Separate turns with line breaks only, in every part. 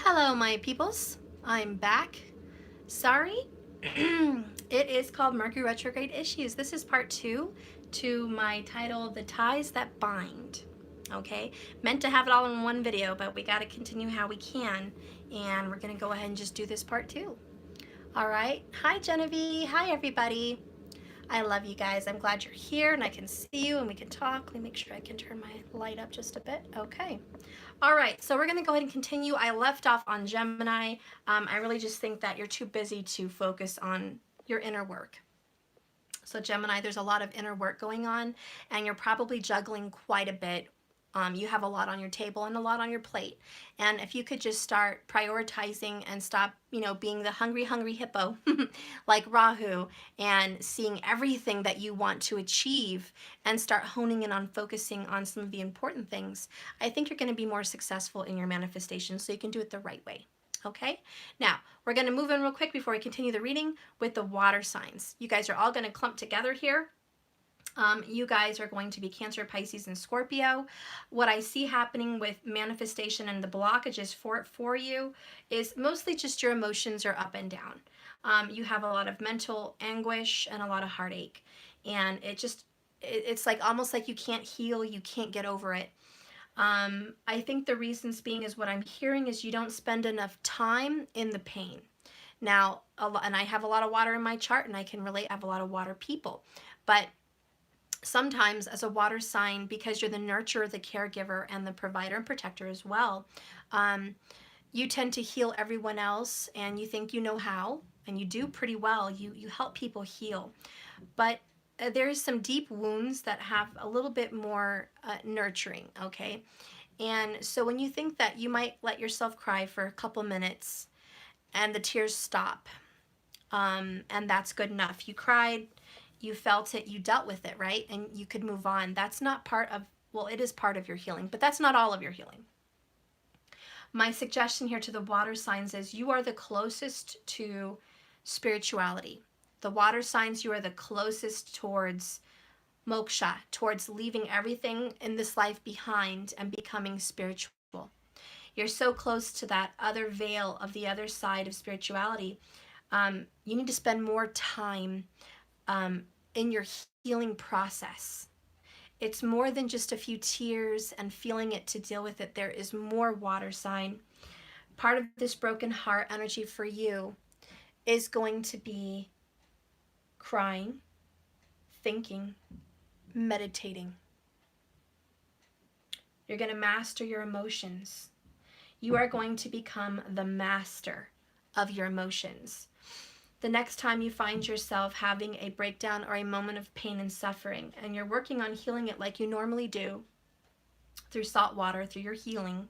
Hello, my peoples. I'm back. Sorry. It is called Mercury Retrograde Issues. This is part 2 to my title, The Ties That Bind. Okay, meant to have it all in one video, but we got to continue how we can, and we're going to go ahead and just do this part 2. All right. Hi, Genevieve. Hi, everybody. I love you guys. I'm glad you're here and I can see you and we can talk. Let me make sure I can turn my light up just a bit. Okay. All right, so we're going to go ahead and continue. I left off on Gemini. I really just think that you're too busy to focus on your inner work. So Gemini, there's a lot of inner work going on, and you're probably juggling quite a bit. You have a lot on your table and a lot on your plate. And if you could just start prioritizing and stop, being the hungry, hungry hippo like Rahu, and seeing everything that you want to achieve and start honing in on focusing on some of the important things, I think you're going to be more successful in your manifestation, so you can do it the right way. Okay, now we're going to move in real quick before we continue the reading with the water signs. You guys are all going to clump together here. You guys are going to be Cancer, Pisces, and Scorpio. What I see happening with manifestation and the blockages for you is mostly just your emotions are up and down. You have a lot of mental anguish and a lot of heartache. And it's like almost like you can't heal, you can't get over it. I think the reasons being is what I'm hearing is you don't spend enough time in the pain. Now, and I have a lot of water in my chart and I can relate, I have a lot of water people. But sometimes as a water sign, because you're the nurturer, the caregiver, and the provider and protector as well, you tend to heal everyone else and you think you know how, and you do pretty well. You help people heal. But there's some deep wounds that have a little bit more nurturing, okay? And so when you think that you might let yourself cry for a couple minutes and the tears stop, and that's good enough. You cried, you felt it, you dealt with it, right? And you could move on. That's not part of, well, it is part of your healing, but that's not all of your healing. My suggestion here to the water signs is you are the closest to spirituality. The water signs, you are the closest towards moksha, towards leaving everything in this life behind and becoming spiritual. You're so close to that other veil of the other side of spirituality. You need to spend more time in your healing process. It's more than just a few tears and feeling it to deal with it. There is more, water sign. Part of this broken heart energy for you is going to be crying, thinking, meditating. You're going to master your emotions. You are going to become the master of your emotions. The next time you find yourself having a breakdown or a moment of pain and suffering, and you're working on healing it like you normally do, through salt water, through your healing,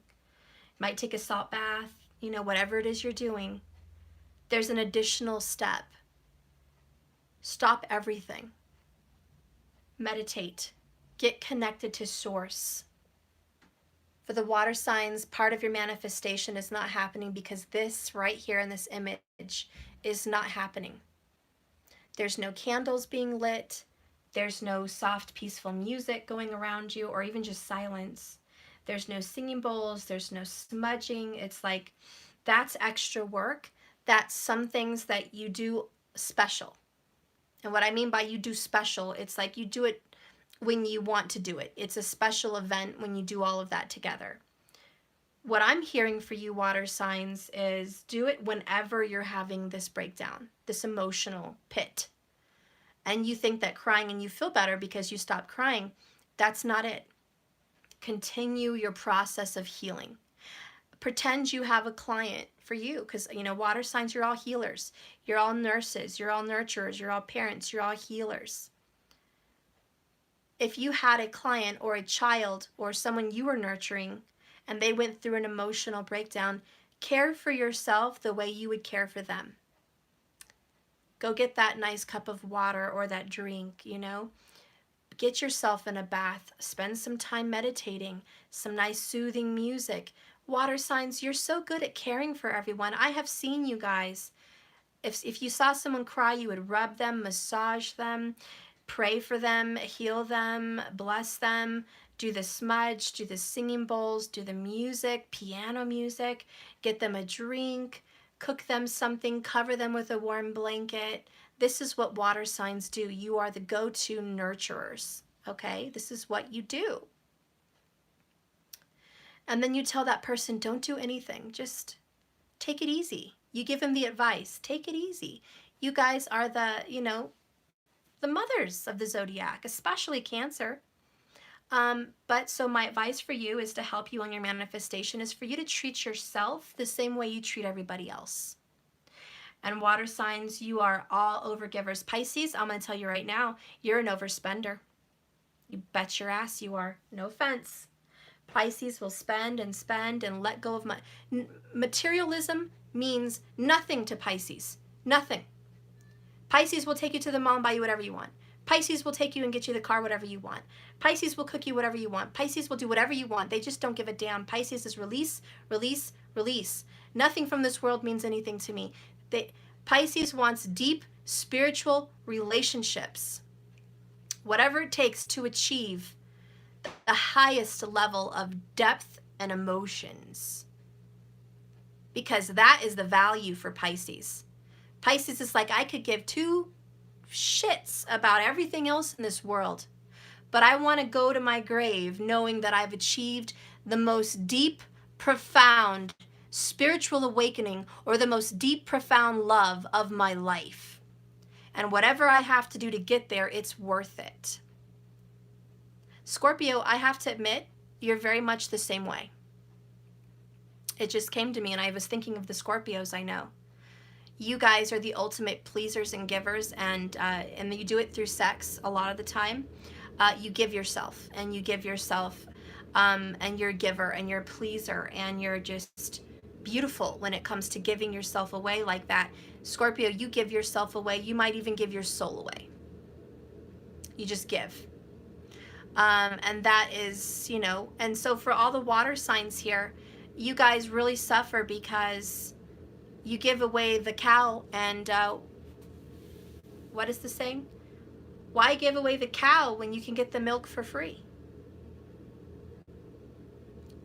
might take a salt bath, whatever it is you're doing, there's an additional step. Stop everything. Meditate. Get connected to source. For the water signs, part of your manifestation is not happening because this right here in this image is not happening. There's no candles being lit. There's no soft, peaceful music going around you, or even just silence. There's no singing bowls. There's no smudging. It's like that's extra work. That's some things that you do special. And what I mean by you do special, it's like you do it when you want to do it. It's a special event when you do all of that together. What I'm hearing for you, water signs, is do it whenever you're having this breakdown, this emotional pit. And you think that crying and you feel better because you stop crying. That's not it. Continue your process of healing. Pretend you have a client for you, because water signs, you're all healers. You're all nurses. You're all nurturers. You're all parents. You're all healers. If you had a client or a child or someone you were nurturing and they went through an emotional breakdown, care for yourself the way you would care for them. Go get that nice cup of water or that drink, Get yourself in a bath. Spend some time meditating, some nice soothing music. Water signs, you're so good at caring for everyone. I have seen you guys. If you saw someone cry, you would rub them, massage them, pray for them, heal them, bless them, do the smudge, do the singing bowls, do the music, piano music, get them a drink, cook them something, cover them with a warm blanket. This is what water signs do. You are the go-to nurturers, okay? This is what you do. And then you tell that person, don't do anything. Just take it easy. You give them the advice. Take it easy. You guys are the, you know, the mothers of the zodiac, especially Cancer. But so my advice for you is to help you on your manifestation is for you to treat yourself the same way you treat everybody else. And water signs, you are all overgivers. Pisces, I'm going to tell you right now, you're an overspender. You bet your ass you are. No offense. Pisces will spend and let go of money. Materialism means nothing to Pisces. Nothing. Pisces will take you to the mall and buy you whatever you want. Pisces will take you and get you the car, whatever you want. Pisces will cook you whatever you want. Pisces will do whatever you want. They just don't give a damn. Pisces is release, release, release. Nothing from this world means anything to me. Pisces wants deep spiritual relationships. Whatever it takes to achieve the highest level of depth and emotions. Because that is the value for Pisces. Pisces is like, I could give two shits about everything else in this world, but I want to go to my grave knowing that I've achieved the most deep, profound spiritual awakening or the most deep, profound love of my life. And whatever I have to do to get there, it's worth it. Scorpio, I have to admit, you're very much the same way. It just came to me and I was thinking of the Scorpios I know. You guys are the ultimate pleasers and givers, and you do it through sex a lot of the time. You give yourself, and you give yourself, and you're a giver, and you're a pleaser, and you're just beautiful when it comes to giving yourself away like that. Scorpio, you give yourself away. You might even give your soul away. You just give. And that is, you know, and so for all the water signs here, you guys really suffer because you give away the cow, and what is the saying? Why give away the cow when you can get the milk for free?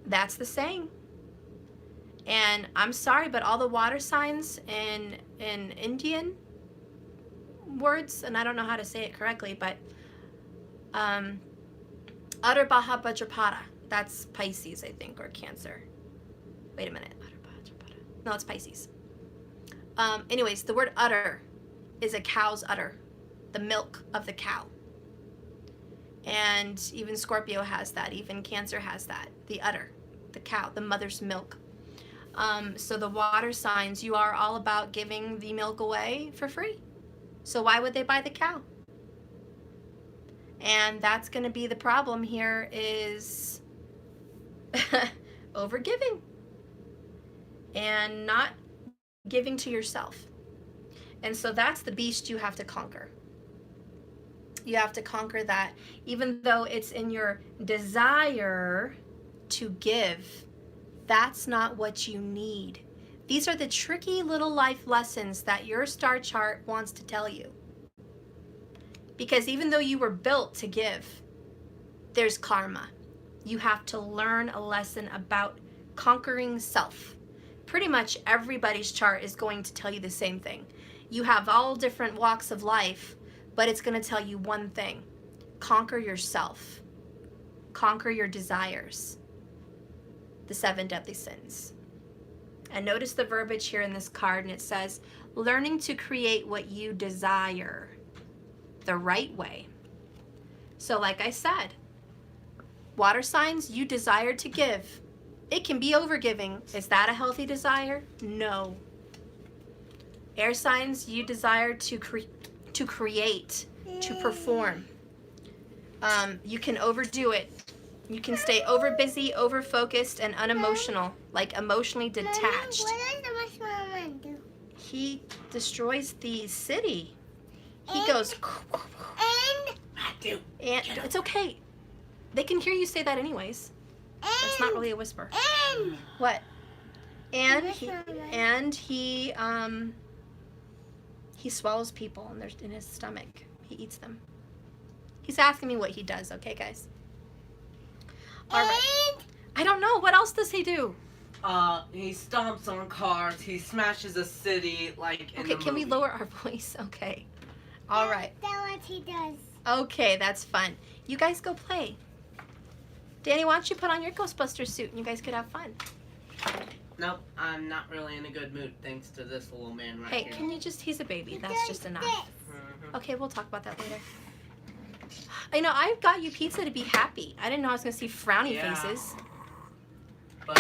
That's the saying. And I'm sorry, but all the water signs in Indian words, and I don't know how to say it correctly, but Utter Baha Bajrapada, that's Pisces, I think, or Cancer. Wait a minute. No, it's Pisces. Anyways, the word udder is a cow's udder, the milk of the cow. And even Scorpio has that, even Cancer has that, the udder, the cow, the mother's milk. So the water signs, you are all about giving the milk away for free. So why would they buy the cow? And that's going to be the problem here is overgiving and not giving to yourself. And so that's the beast you have to conquer. You have to conquer that, even though it's in your desire to give, that's not what you need. These are the tricky little life lessons that your star chart wants to tell you. Because even though you were built to give, there's karma. You have to learn a lesson about conquering self. Pretty much everybody's chart is going to tell you the same thing. You have all different walks of life, but it's going to tell you one thing. Conquer yourself. Conquer your desires. The 7 deadly sins. And notice the verbiage here in this card, and it says, learning to create what you desire the right way. So like I said, water signs, you desire to give. It can be overgiving. Is that a healthy desire? No. Air signs, you desire to create, to perform. You can overdo it. You can stay over busy, over focused, and unemotional, like emotionally detached.
What does the marshmallow do?
He destroys the city. He goes. And it's okay. They can hear you say that anyways. It's not really a whisper. What? And he swallows people and they're in his stomach. He eats them. He's asking me what he does, okay, guys? All right. I don't know. What else does he do?
He stomps on cars. He smashes a city, like in
Okay,
the
can we
movie.
lower our voice? Okay. All right.
That's what he does.
Okay, that's fun. You guys go play. Danny, why don't you put on your Ghostbusters suit and you guys could have fun?
Nope, I'm not really in a good mood thanks to this little man right
Hey,
here.
can you just, he's a baby. That's just enough.
Mhm.
Okay, we'll talk about that later. I know, I got you pizza to be happy. I didn't know I was going to see frowny
Yeah.
faces.
But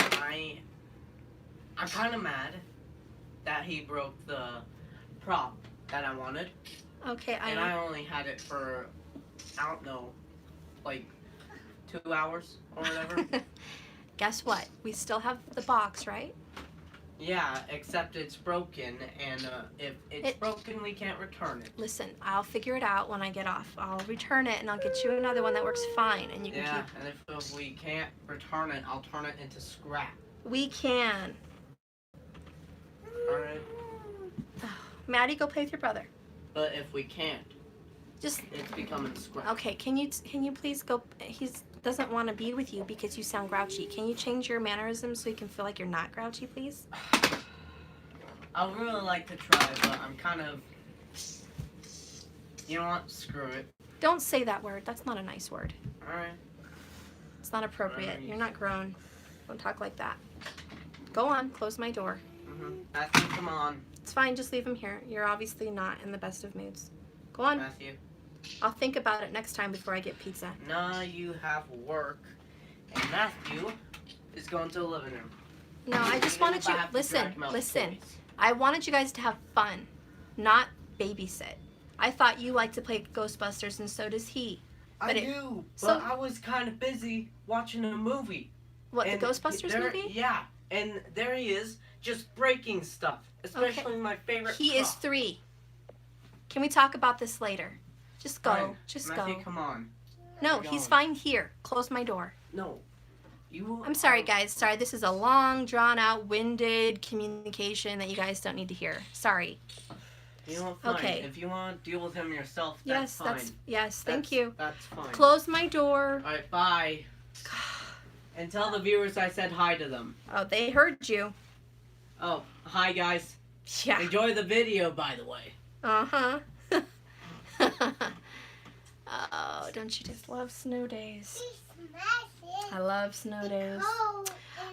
I'm kind of mad that he broke the prop that I wanted.
Okay,
And I only had it for, I don't know, like 2 hours or whatever.
Guess what? We still have the box, right?
Yeah, except it's broken, and if it's broken, we can't return it.
Listen, I'll figure it out when I get off. I'll return it and I'll get you another one that works fine and you can
Yeah,
keep.
and if we can't return it, I'll turn it into scrap.
We can.
Alright?
Maddie, go play with your brother.
But if we can't,
Just
it's becoming scrap.
okay. Can you please go? He doesn't want to be with you because you sound grouchy. Can you change your mannerisms so you can feel like you're not grouchy, please?
I would really like to try, but I'm kind of. You know what? Screw it.
Don't say that word. That's not a nice word.
Alright.
It's not appropriate. You're not grown. Don't talk like that. Go on. Close my door.
Matthew, come on.
It's fine. Just leave him here. You're obviously not in the best of moods. Go on.
Matthew.
I'll think about it next time before I get pizza.
Now you have work, and Matthew is going to the living room.
No, I just
Even
wanted
if I
you.
have to
Listen,
drag him out
listen.
twice.
I wanted you guys to have fun, not babysit. I thought you liked to play Ghostbusters, and so does he.
I
But it-
do,
so-
but I was kind of busy watching a movie.
What,
And
the Ghostbusters
there-
movie?
Yeah, and there he is, just breaking stuff, especially my favorite
He
prop.
is 3. Can we talk about this later? Just go.
Fine.
Just
Matthew,
go.
come on.
No,
We're
he's
going.
fine here. Close my door.
No. You
I'm sorry,
are-
guys. Sorry, this is a long, drawn-out, winded communication that you guys don't need to hear. Sorry.
You know what, fine.
Okay.
If you want to deal with him yourself, that's
Yes,
fine.
thank you.
That's fine.
Close my door.
Alright, bye. And tell the viewers I said hi to them.
Oh, they heard you.
Oh, hi guys.
Yeah.
Enjoy the video, by the way.
Uh-huh. Oh, don't you just love snow days? I love snow days.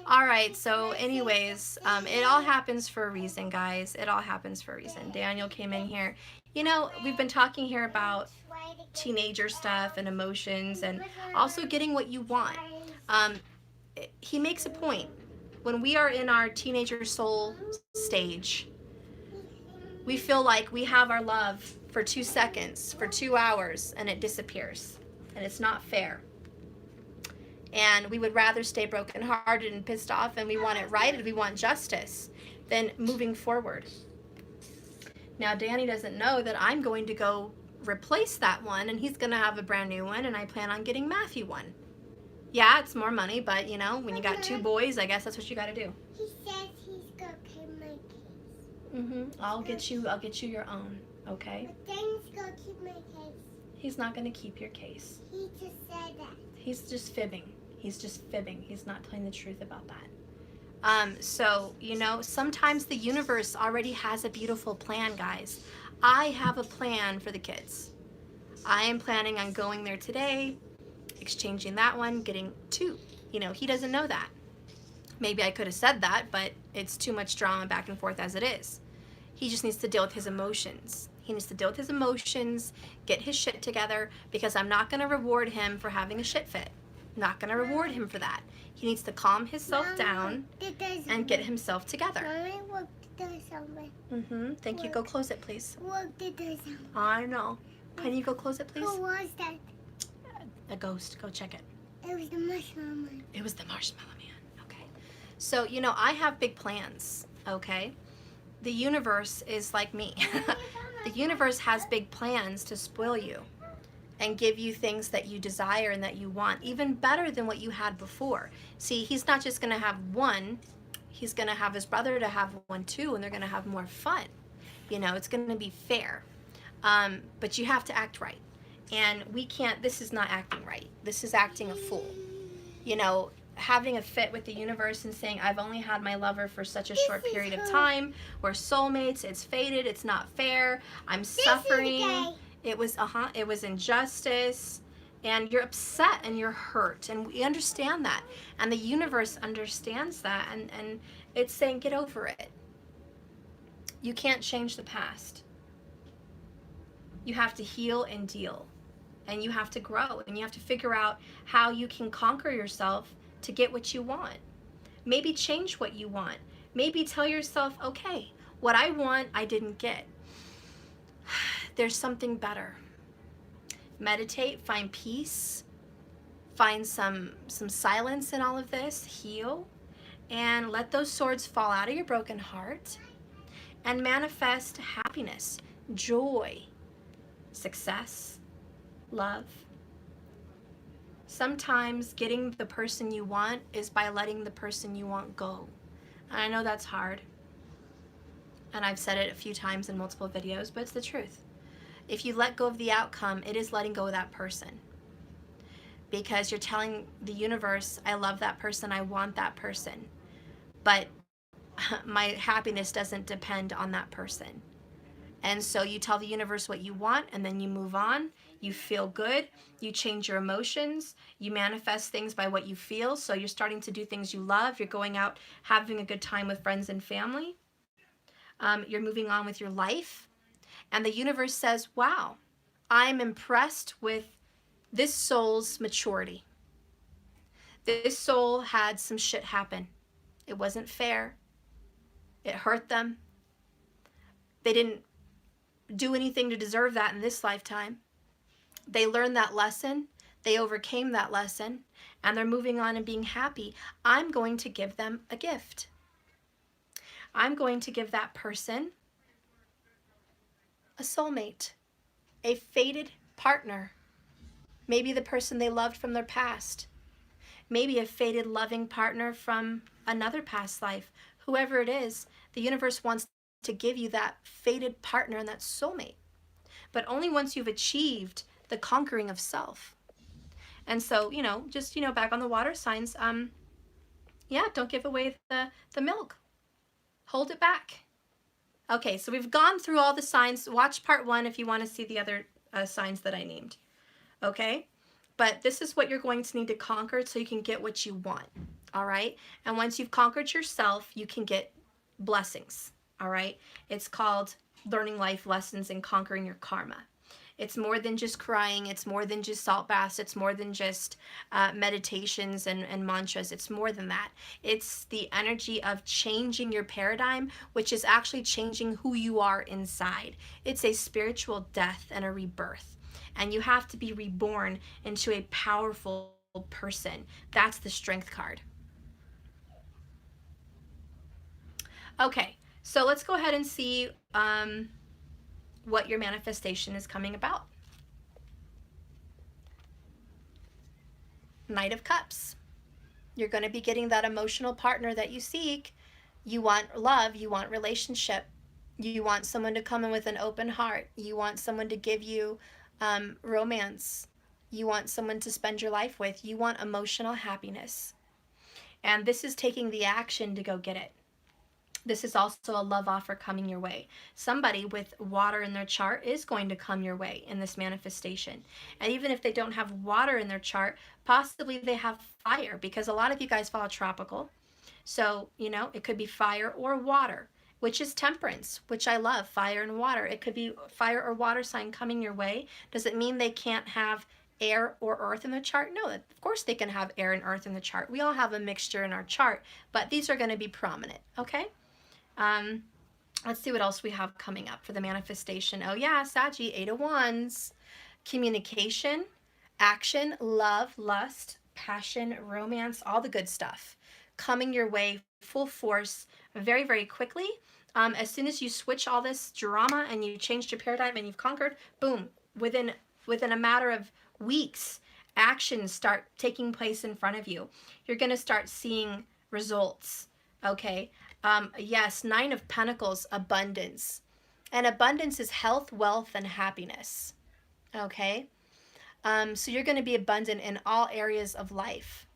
All right, so anyways, it all happens for a reason, guys. It all happens for a reason. Daniel came in here. You know, we've been talking here about teenager stuff and emotions and also getting what you want. He makes a point. When we are in our teenager soul stage, we feel like we have our love for 2 seconds, for 2 hours, and it disappears. And it's not fair. And we would rather stay brokenhearted and pissed off, and we want it righted, we want justice, than moving forward. Now, Danny doesn't know that I'm going to go replace that one, and he's going to have a brand new one, and I plan on getting Matthew one. Yeah, it's more money, but, you know, when you got 2 boys, I guess that's what you got to do.
He says he's gonna pay my case.
I'll get you your own, okay?
But then he's gonna keep my case.
He's not going to keep your case.
He just said that.
He's just fibbing. He's just fibbing. He's not telling the truth about that. So, you know, sometimes the universe already has a beautiful plan, guys. I have a plan for the kids. I am planning on going there today, exchanging that one, getting 2. You know, he doesn't know that. Maybe I could have said that, but it's too much drama back and forth as it is. He just needs to deal with his emotions. He needs to deal with his emotions, get his shit together, because I'm not going to reward him for having a shit fit. Not going to reward him for that. He needs to calm himself down and get himself together.
Mommy, what did something?
Thank you. Go close it, please.
What did something?
I know. Can you go close it, please?
Who was that?
A ghost. Go check it.
It was the marshmallow man.
It was the marshmallow man. Okay. So, you know, I have big plans, okay? The universe is like me. The universe has big plans to spoil you and give you things that you desire and that you want, even better than what you had before. See, he's not just going to have one. He's going to have his brother to have one too, and they're going to have more fun. You know, it's going to be fair. But you have to act right. And we can't, this is not acting right. This is acting a fool. you know, having a fit with the universe and saying, I've only had my lover for such a
This
short
is
period of
her.
time. We're soulmates. It's fated. It's not fair. I'm
This is
suffering.
gay.
It was injustice. And you're upset and you're hurt. And we understand that. And the universe understands that. And it's saying, get over it. You can't change the past. You have to heal and deal. And you have to grow. And you have to figure out how you can conquer yourself to get what you want. Maybe change what you want. Maybe tell yourself, okay, what I want, I didn't get. There's something better. Meditate, find peace, find some silence in all of this, heal, and let those swords fall out of your broken heart and manifest happiness, joy, success, love. Sometimes getting the person you want is by letting the person you want go. And I know that's hard. And I've said it a few times in multiple videos, but it's the truth. If you let go of the outcome, it is letting go of that person. Because you're telling the universe, I love that person, I want that person. But my happiness doesn't depend on that person. And so you tell the universe what you want, and then you move on. You feel good. You change your emotions. You manifest things by what you feel. So you're starting to do things you love. You're going out, having a good time with friends and family. You're moving on with your life. And the universe says, wow, I'm impressed with this soul's maturity. This soul had some shit happen. It wasn't fair. It hurt them. They didn't do anything to deserve that in this lifetime. They learned that lesson. They overcame that lesson. And they're moving on and being happy. I'm going to give them a gift. I'm going to give that person a soulmate, a fated partner. Maybe the person they loved from their past. Maybe a fated loving partner from another past life. Whoever it is, the universe wants to give you that fated partner and that soulmate. But only once you've achieved the conquering of self. And so, just, back on the water signs, don't give away the milk. Hold it back. Okay, so we've gone through all the signs. Watch part 1 if you want to see the other signs that I named. Okay? But this is what you're going to need to conquer so you can get what you want. All right? And once you've conquered yourself, you can get blessings. All right? It's called learning life lessons and conquering your karma. It's more than just crying. It's more than just salt baths. It's more than just meditations and mantras. It's more than that. It's the energy of changing your paradigm, which is actually changing who you are inside. It's a spiritual death and a rebirth. And you have to be reborn into a powerful person. That's the strength card. Okay, so let's go ahead and see what your manifestation is coming about. Knight of Cups. You're going to be getting that emotional partner that you seek. You want love. You want relationship. You want someone to come in with an open heart. You want someone to give you romance. You want someone to spend your life with. You want emotional happiness. And this is taking the action to go get it. This is also a love offer coming your way. Somebody with water in their chart is going to come your way in this manifestation. And even if they don't have water in their chart, possibly they have fire, because a lot of you guys follow tropical. So, it could be fire or water, which is temperance, which I love, fire and water. It could be fire or water sign coming your way. Does it mean they can't have air or earth in the chart? No, of course they can have air and earth in the chart. We all have a mixture in our chart, but these are going to be prominent, okay? Let's see what else we have coming up for the manifestation. Oh yeah, Saggy, 8 of Wands. Communication, action, love, lust, passion, romance, all the good stuff coming your way full force very, very quickly. As soon as you switch all this drama and you changed your paradigm and you've conquered, boom, within a matter of weeks, actions start taking place in front of you. You're going to start seeing results, okay? Yes, 9 of Pentacles, abundance. And abundance is health, wealth, and happiness. Okay? So you're going to be abundant in all areas of life.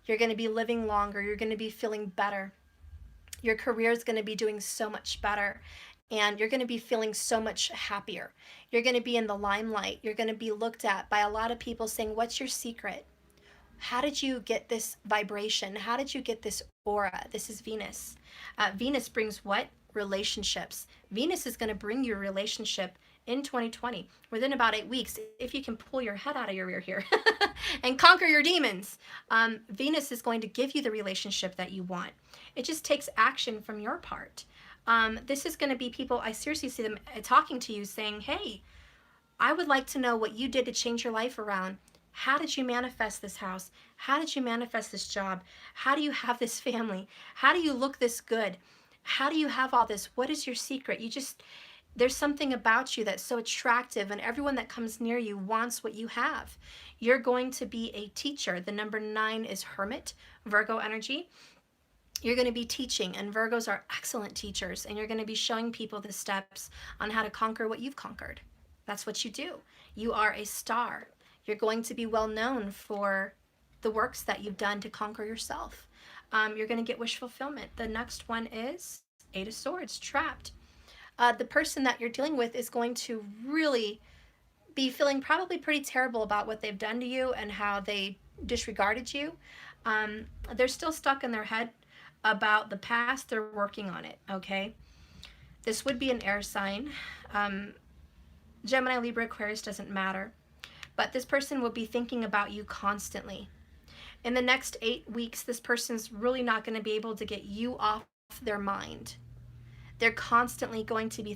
You're going to be living longer. You're going to be feeling better. Your career is going to be doing so much better. And you're going to be feeling so much happier. You're going to be in the limelight. You're going to be looked at by a lot of people saying, what's your secret? How did you get this vibration? How did you get this aura? This is Venus. Venus brings what? Relationships. Venus is going to bring you a relationship in 2020, within about 8 weeks, if you can pull your head out of your rear here and conquer your demons. Venus is going to give you the relationship that you want. It just takes action from your part. This is going to be people, I seriously see them talking to you saying, hey, I would like to know what you did to change your life around. How did you manifest this house? How did you manifest this job? How do you have this family? How do you look this good? How do you have all this? What is your secret? There's something about you that's so attractive, and everyone that comes near you wants what you have. You're going to be a teacher. The number 9 is Hermit, Virgo energy. You're going to be teaching, and Virgos are excellent teachers, and you're going to be showing people the steps on how to conquer what you've conquered. That's what you do. You are a star. You're going to be well known for the works that you've done to conquer yourself. You're going to get wish fulfillment. The next one is 8 of Swords, Trapped. The person that you're dealing with is going to really be feeling probably pretty terrible about what they've done to you and how they disregarded you. They're still stuck in their head about the past. They're working on it, okay? This would be an air sign. Gemini, Libra, Aquarius, doesn't matter. But this person will be thinking about you constantly. In the next 8 weeks, this person's really not going to be able to get you off their mind. They're constantly going to be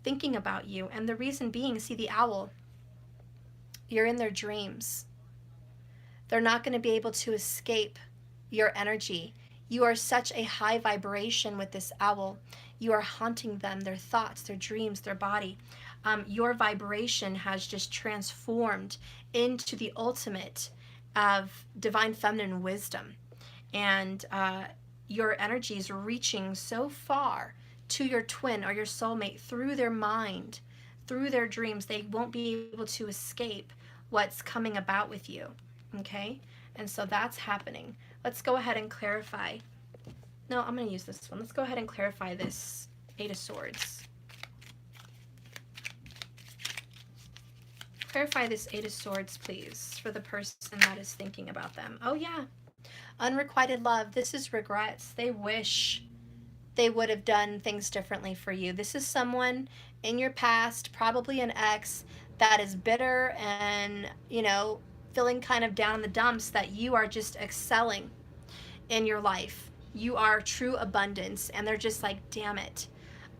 thinking about you. And the reason being, see the owl, you're in their dreams. They're not going to be able to escape your energy. You are such a high vibration with this owl. You are haunting them, their thoughts, their dreams, their body. Your vibration has just transformed into the ultimate of divine feminine wisdom. And your energy is reaching so far to your twin or your soulmate through their mind, through their dreams. They won't be able to escape what's coming about with you, okay? And so that's happening. Let's go ahead and clarify. No, I'm going to use this one. Let's go ahead and clarify this 8 of Swords. Clarify this 8 of Swords, please, for the person that is thinking about them. Oh, yeah. Unrequited love. This is regrets. They wish they would have done things differently for you. This is someone in your past, probably an ex, that is bitter and, feeling kind of down in the dumps that you are just excelling in your life. You are true abundance, and they're just like, damn it.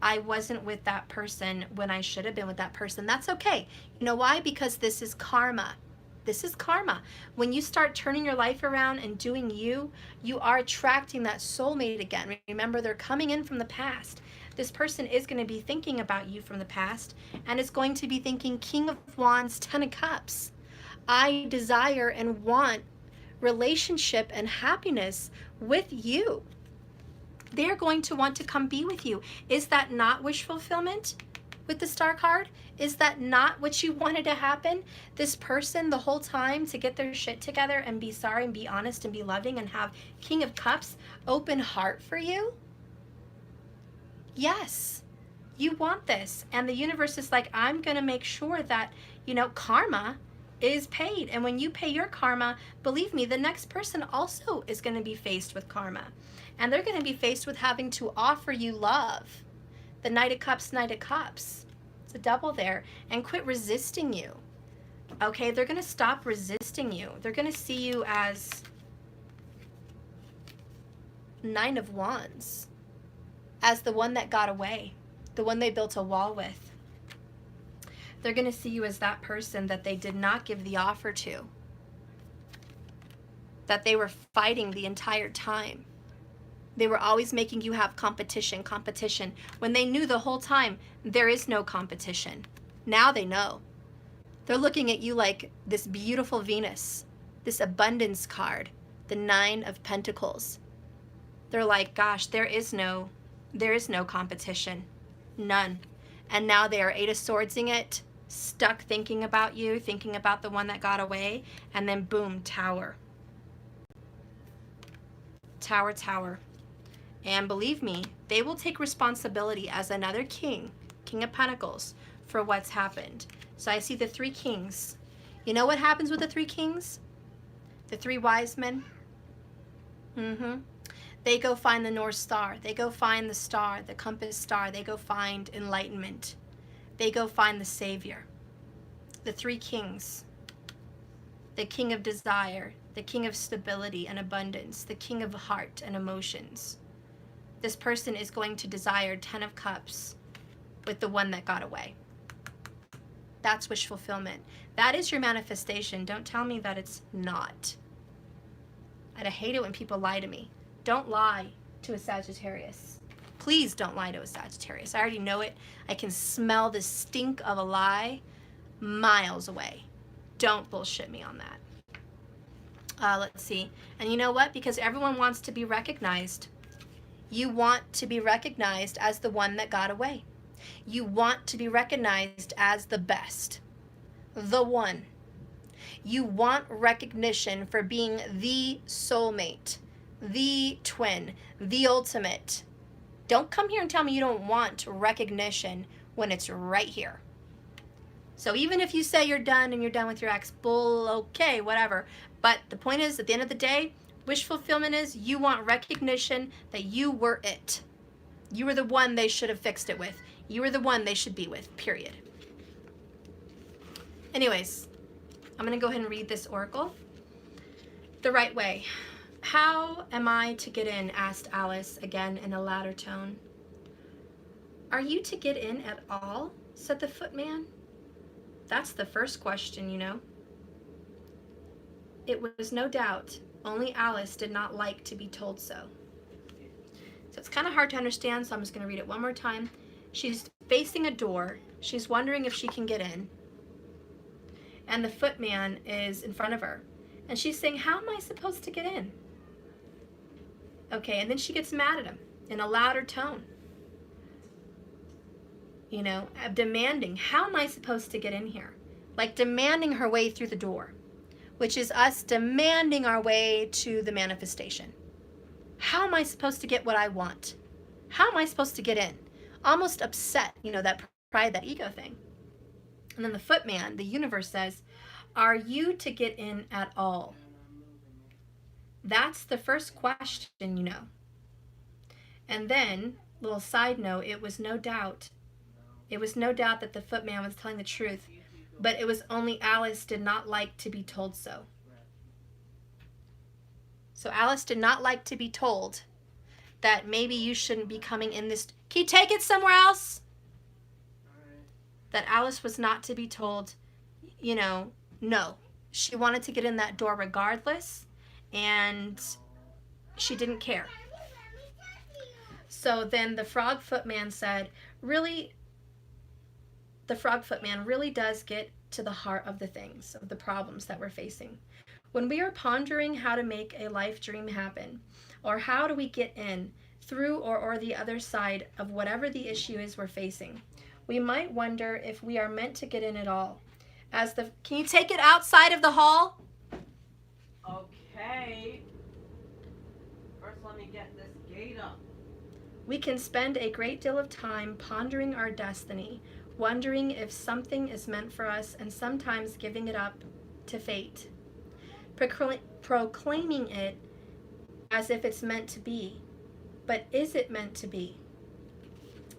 I wasn't with that person when I should have been with that person. That's okay. You know why? Because this is karma. This is karma. When you start turning your life around and doing you are attracting that soulmate again. Remember, they're coming in from the past. This person is going to be thinking about you from the past, and it's going to be thinking King of Wands, 10 of Cups. I desire and want relationship and happiness with you. They're going to want to come be with you. Is that not wish fulfillment with the Star card? Is that not what you wanted to happen? This person the whole time to get their shit together and be sorry and be honest and be loving and have King of Cups, open heart for you? Yes, you want this. And the universe is like, I'm going to make sure that, karma is paid. And when you pay your karma, believe me, the next person also is going to be faced with karma. And they're going to be faced with having to offer you love. The Knight of Cups, Knight of Cups. It's a double there. And quit resisting you. Okay, they're going to stop resisting you. They're going to see you as 9 of Wands. As the one that got away. The one they built a wall with. They're going to see you as that person that they did not give the offer to. That they were fighting the entire time. They were always making you have competition, when they knew the whole time there is no competition. Now they know. They're looking at you like this beautiful Venus, this abundance card, the 9 of Pentacles. They're like, gosh, there is no competition. None. And now they are 8 of Swordsing it stuck thinking about you, thinking about the one that got away, and then boom, Tower. Tower, Tower. And believe me, they will take responsibility as another king, King of Pentacles, for what's happened. So I see the three kings. You know what happens with the three kings? The three wise men? They go find the North Star. They go find the star, the compass star. They go find enlightenment. They go find the Savior. The three kings. The king of desire, the king of stability and abundance, the king of heart and emotions. This person is going to desire 10 of Cups with the one that got away. That's wish fulfillment. That is your manifestation. Don't tell me that it's not. I hate it when people lie to me. Don't lie to a Sagittarius. Please don't lie to a Sagittarius. I already know it. I can smell the stink of a lie miles away. Don't bullshit me on that. Let's see. And you know what? Because everyone wants to be recognized. You want to be recognized as the one that got away. You want to be recognized as the best. The one. You want recognition for being the soulmate, the twin, the ultimate. Don't come here and tell me you don't want recognition when it's right here. So even if you say you're done and you're done with your ex, bull, okay, whatever. But the point is, at the end of the day, wish fulfillment is you want recognition that you were it. You were the one they should have fixed it with. You were the one they should be with, period. Anyways, I'm going to go ahead and read this oracle the right way. How am I to get in? Asked Alice again in a louder tone. Are you to get in at all? Said the footman. That's the first question, you know. It was no doubt, only Alice did not like to be told so. So it's kind of hard to understand, so I'm just going to read it one more time. She's facing a door. She's wondering if she can get in. And the footman is in front of her. And she's saying, how am I supposed to get in? Okay, and then she gets mad at him in a louder tone. You know, demanding, how am I supposed to get in here? Like demanding her way through the door, which is us demanding our way to the manifestation. How am I supposed to get what I want? How am I supposed to get in? Almost upset, you know, that pride, that ego thing. And then the footman, the universe says, are you to get in at all? That's the first question, you know. And then, little side note, it was no doubt that the footman was telling the truth, but it was only Alice did not like to be told so. So Alice did not like to be told that maybe you shouldn't be coming in this. Can you take it somewhere else? That Alice was not to be told, you know, no. She wanted to get in that door regardless, and she didn't care. So then the frog footman said, really, the frog footman really does get to the heart of the things, of the problems that we're facing. When we are pondering how to make a life dream happen, or how do we get in through or the other side of whatever the issue is we're facing, we might wonder if we are meant to get in at all. Can you take it outside of the hall?
Okay. First, let me get this gate up.
We can spend a great deal of time pondering our destiny, wondering if something is meant for us, and sometimes giving it up to fate, proclaiming it as if it's meant to be. But is it meant to be?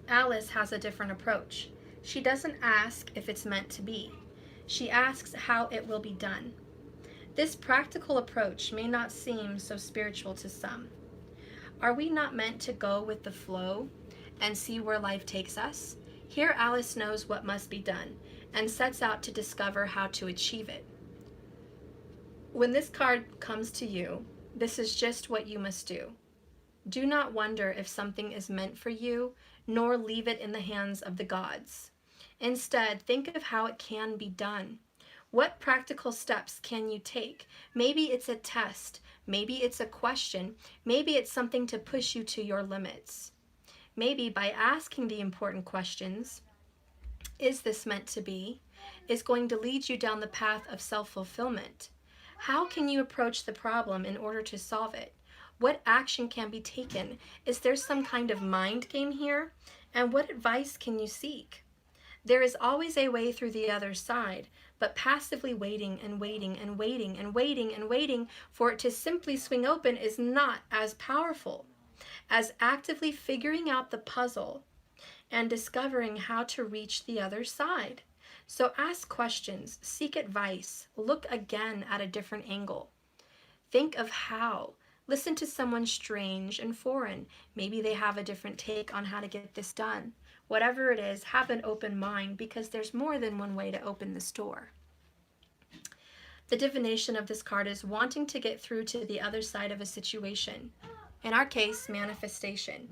Alice has a different approach. She doesn't ask if it's meant to be. She asks how it will be done. This practical approach may not seem so spiritual to some. Are we not meant to go with the flow and see where life takes us? Here Alice knows what must be done and sets out to discover how to achieve it. When this card comes to you, this is just what you must do. Do not wonder if something is meant for you, nor leave it in the hands of the gods. Instead, think of how it can be done. What practical steps can you take? Maybe it's a test. Maybe it's a question. Maybe it's something to push you to your limits. Maybe by asking the important questions, is this meant to be? is going to lead you down the path of self-fulfillment. How can you approach the problem in order to solve it? What action can be taken? Is there some kind of mind game here? And what advice can you seek? There is always a way through the other side, but passively waiting and waiting and waiting and waiting and waiting for it to simply swing open is not as powerful as actively figuring out the puzzle and discovering how to reach the other side. So ask questions, seek advice, look again at a different angle. Think of how. Listen to someone strange and foreign. Maybe they have a different take on how to get this done. Whatever it is, have an open mind because there's more than one way to open this door. The divination of this card is wanting to get through to the other side of a situation. In our case, manifestation.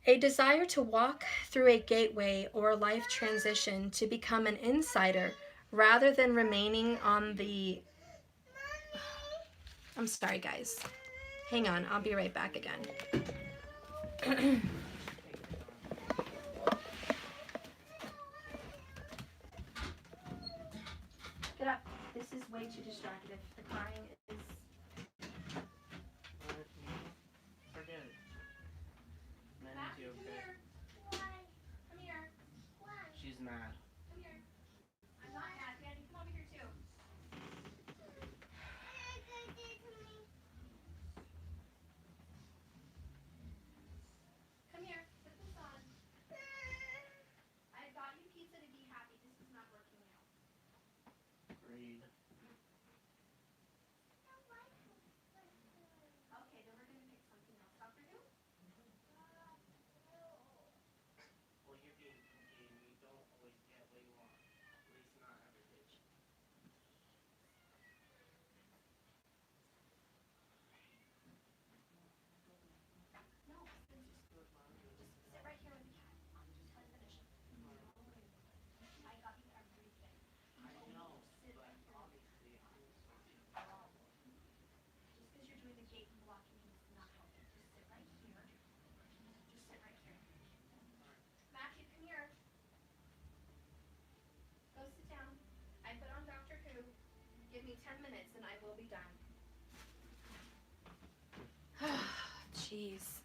A desire to walk through a gateway or a life transition to become an insider rather than remaining on the... I'm sorry, guys. Hang on, I'll be right back again. Get up. This is way too distracted. The crying is...
Forget it.
Matthew, come here.
Why?
Come here.
Why?
She's mad.
Come here. I'm not mad, Danny. Come over here, too. Come here. Put this on. I got you pizza to be happy. This is not working out.
Read.
Okay, then we're going to pick something else out for you.
Well, you're being picky and you don't always get what you want. At least not every day.
No, then just sit right here with the cat. Just let it finish. I got you everything.
I know, but obviously I'm solving a problem.
Just because you're doing the gate and blocking me is not helping. Just sit right here. Just sit right here. Matthew, come here. Go sit down. I put on Doctor Who. Give me 10 minutes and I will be done. Jeez.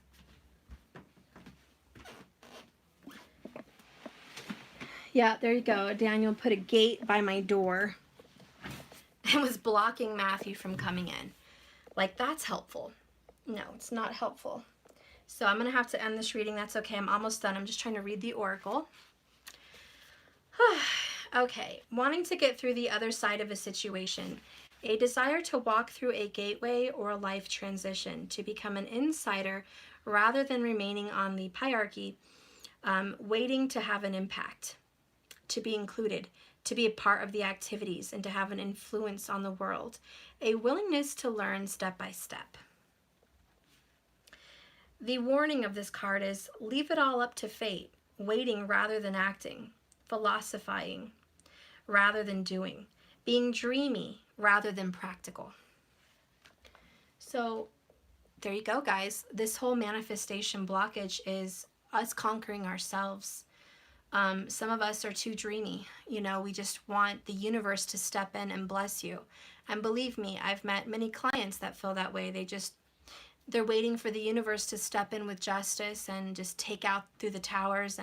Yeah, there you go. Daniel put a gate by my door and was blocking Matthew from coming in. Like, that's helpful. No, it's not helpful. So I'm going to have to end this reading. That's okay. I'm almost done. I'm just trying to read the oracle. Okay. Wanting to get through the other side of a situation. A desire to walk through a gateway or a life transition to become an insider rather than remaining on the hierarchy, waiting to have an impact, to be included, to be a part of the activities, and to have an influence on the world. A willingness to learn step by step. The warning of this card is leave it all up to fate, waiting rather than acting, philosophizing rather than doing, being dreamy rather than practical. So there you go, guys. This whole manifestation blockage is us conquering ourselves. Some of us are too dreamy. You know, we just want the universe to step in and bless you. And believe me, I've met many clients that feel that way. They're waiting for the universe to step in with justice and just take out through the towers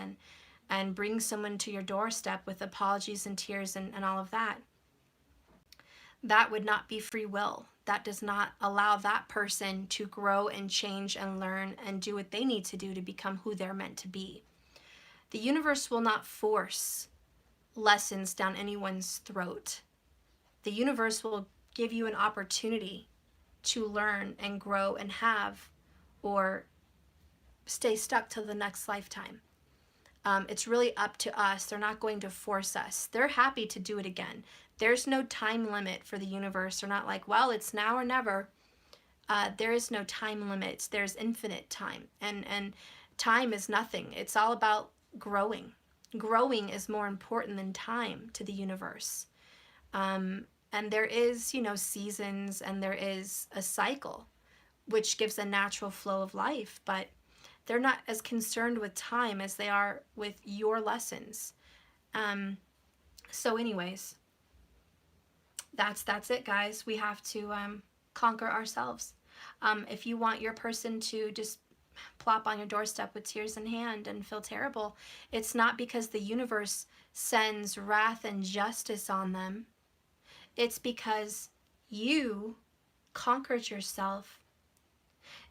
and bring someone to your doorstep with apologies and tears and all of that. That would not be free will. That does not allow that person to grow and change and learn and do what they need to do to become who they're meant to be. The universe will not force lessons down anyone's throat. The universe will give you an opportunity to learn and grow and have, or stay stuck till the next lifetime. It's really up to us. They're not going to force us. They're happy to do it again. There's no time limit for the universe. They're not like, well, it's now or never. There is no time limit. There's infinite time. And time is nothing. It's all about growing. Growing is more important than time to the universe. And there is, seasons, and there is a cycle, which gives a natural flow of life. But they're not as concerned with time as they are with your lessons. So anyways, that's it, guys. We have to conquer ourselves. If you want your person to just plop on your doorstep with tears in hand and feel terrible, it's not because the universe sends wrath and justice on them. It's because you conquered yourself.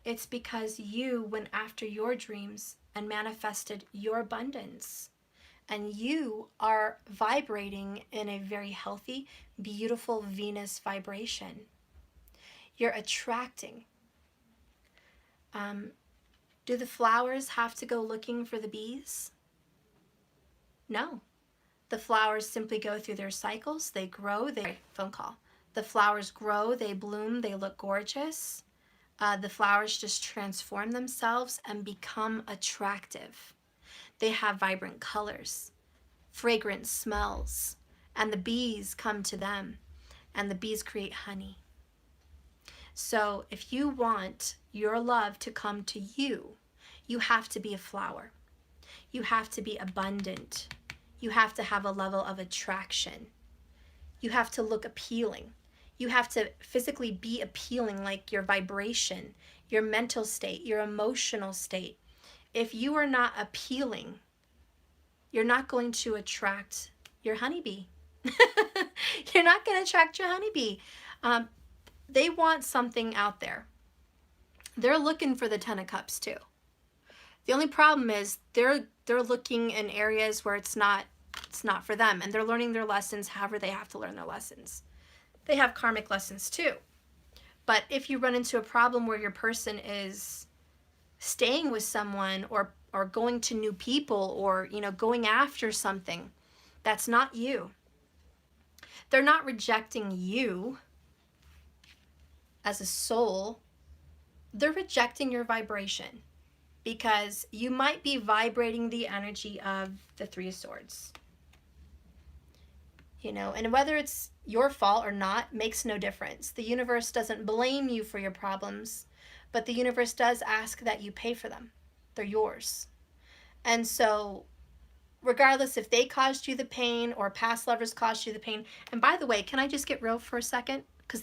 It's because you went after your dreams and manifested your abundance. And you are vibrating in a very healthy, beautiful Venus vibration. You're attracting. Do the flowers have to go looking for the bees? No. The flowers simply go through their cycles. They grow. Phone call. The flowers grow. They bloom. They look gorgeous. The flowers just transform themselves and become attractive. They have vibrant colors, fragrant smells, and the bees come to them, and the bees create honey. So if you want your love to come to you, you have to be a flower. You have to be abundant. You have to have a level of attraction. You have to look appealing. You have to physically be appealing, like your vibration, your mental state, your emotional state. If you are not appealing, you're not going to attract your honeybee. You're not going to attract your honeybee. They want something out there. They're looking for the 10 of Cups too. The only problem is they're looking in areas where it's not for them, and they're learning their lessons however they have to learn their lessons. They have karmic lessons too. But if you run into a problem where your person is staying with someone or going to new people or, going after something, that's not you. They're not rejecting you as a soul. They're rejecting your vibration because you might be vibrating the energy of the Three of Swords. And whether it's your fault or not makes no difference. The universe doesn't blame you for your problems, but the universe does ask that you pay for them. They're yours. And so regardless if they caused you the pain or past lovers caused you the pain, and by the way, can I just get real for a second? Because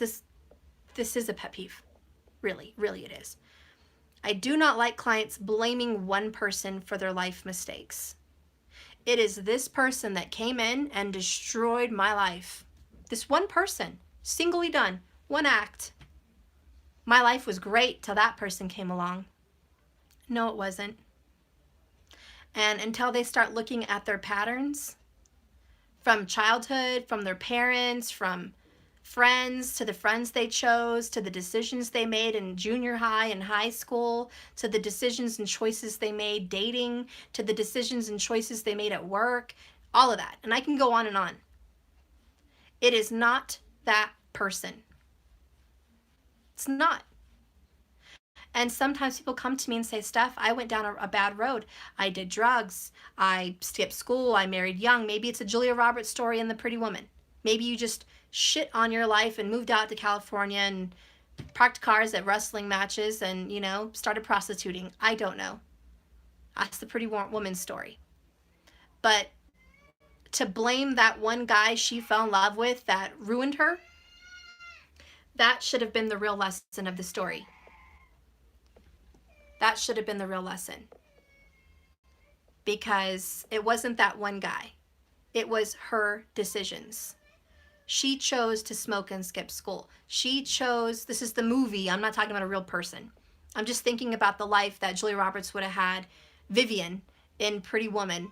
this is a pet peeve. Really, really it is. I do not like clients blaming one person for their life mistakes. It is this person that came in and destroyed my life. This one person, singly done, one act. My life was great till that person came along. No, it wasn't. And until they start looking at their patterns from childhood, from their parents, from friends, to the friends they chose, to the decisions they made in junior high and high school, to the decisions and choices they made dating, to the decisions and choices they made at work, all of that. And I can go on and on. It is not that person. It's not. And sometimes people come to me and say, Steph, I went down a bad road. I did drugs. I skipped school. I married young. Maybe it's a Julia Roberts story in The Pretty Woman. Maybe you just shit on your life and moved out to California and parked cars at wrestling matches and, started prostituting. I don't know. That's the Pretty Woman story. But to blame that one guy she fell in love with that ruined her, that should have been the real lesson of the story. That should have been the real lesson. Because it wasn't that one guy. It was her decisions. She chose to smoke and skip school. She chose, this is the movie, I'm not talking about a real person. I'm just thinking about the life that Julia Roberts would have had, Vivian, in Pretty Woman,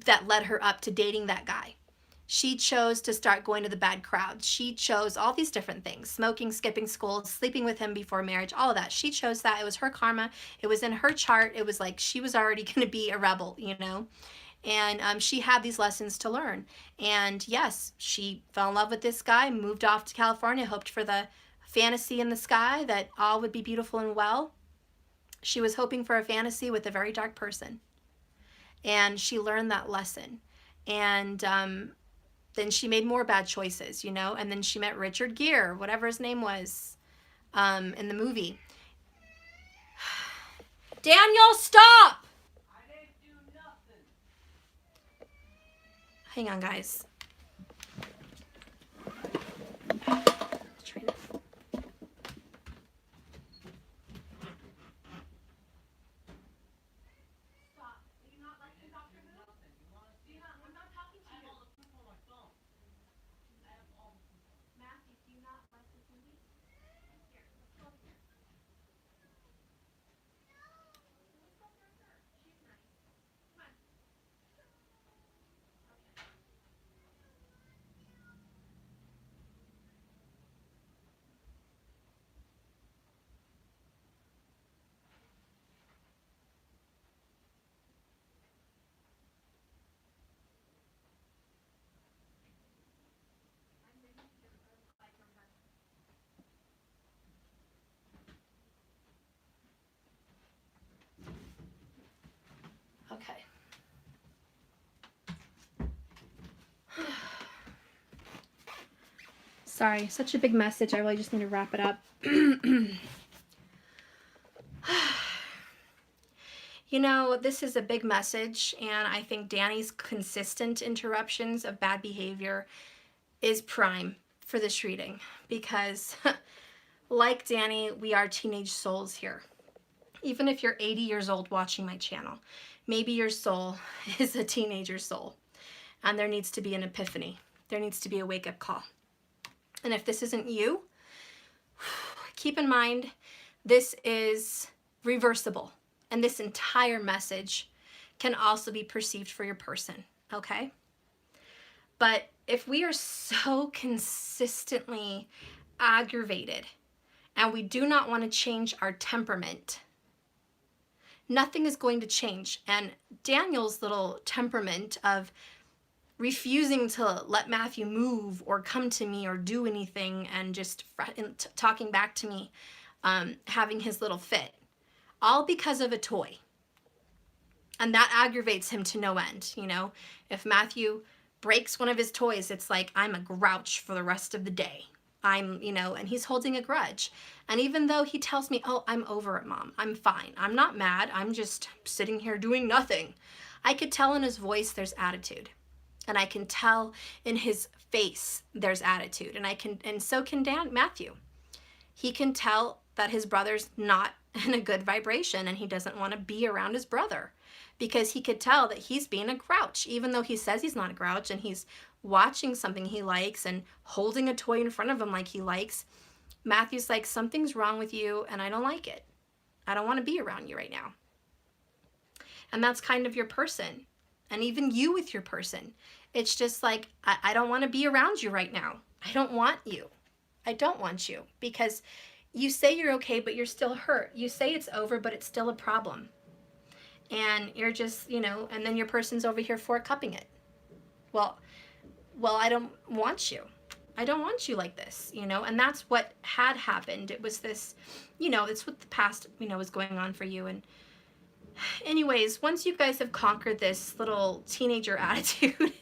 that led her up to dating that guy. She chose to start going to the bad crowd. She chose all these different things, smoking, skipping school, sleeping with him before marriage, all of that. She chose that. It was her karma. It was in her chart. It was like she was already going to be a rebel, And she had these lessons to learn. And yes, she fell in love with this guy, moved off to California, hoped for the fantasy in the sky that all would be beautiful and well. She was hoping for a fantasy with a very dark person. And she learned that lesson. And then she made more bad choices, and then she met Richard Gere, whatever his name was, in the movie. Daniel, stop!
I didn't do nothing.
Hang on, guys. Sorry, such a big message. I really just need to wrap it up. You know, this is a big message, and I think Danny's consistent interruptions of bad behavior is prime for this reading because, like Danny, we are teenage souls here. Even if you're 80 years old watching my channel, maybe your soul is a teenager soul, and there needs to be an epiphany. There needs to be a wake-up call. And if this isn't you, keep in mind, this is reversible. And this entire message can also be perceived for your person, okay? But if we are so consistently aggravated and we do not want to change our temperament, nothing is going to change. And Daniel's little temperament of refusing to let Matthew move or come to me or do anything and just talking back to me, having his little fit, all because of a toy. And that aggravates him to no end, you know? If Matthew breaks one of his toys, it's like, I'm a grouch for the rest of the day. I'm, you know, and he's holding a grudge. And even though he tells me, oh, I'm over it, Mom, I'm fine. I'm not mad. I'm just sitting here doing nothing. I could tell in his voice there's attitude. And I can tell in his face there's attitude. And so can Matthew. He can tell that his brother's not in a good vibration and he doesn't want to be around his brother because he could tell that he's being a grouch, even though he says he's not a grouch and he's watching something he likes and holding a toy in front of him like he likes. Matthew's like, something's wrong with you and I don't like it. I don't want to be around you right now. And that's kind of your person. And even you with your person. It's just like, I don't want to be around you right now. I don't want you. I don't want you because you say you're okay, but you're still hurt. You say it's over, but it's still a problem. And you're just, you know, and then your person's over here cupping it. Well, I don't want you. I don't want you like this, you know, and that's what had happened. It was this, you know, it's what the past, you know, was going on for you. And anyways, once you guys have conquered this little teenager attitude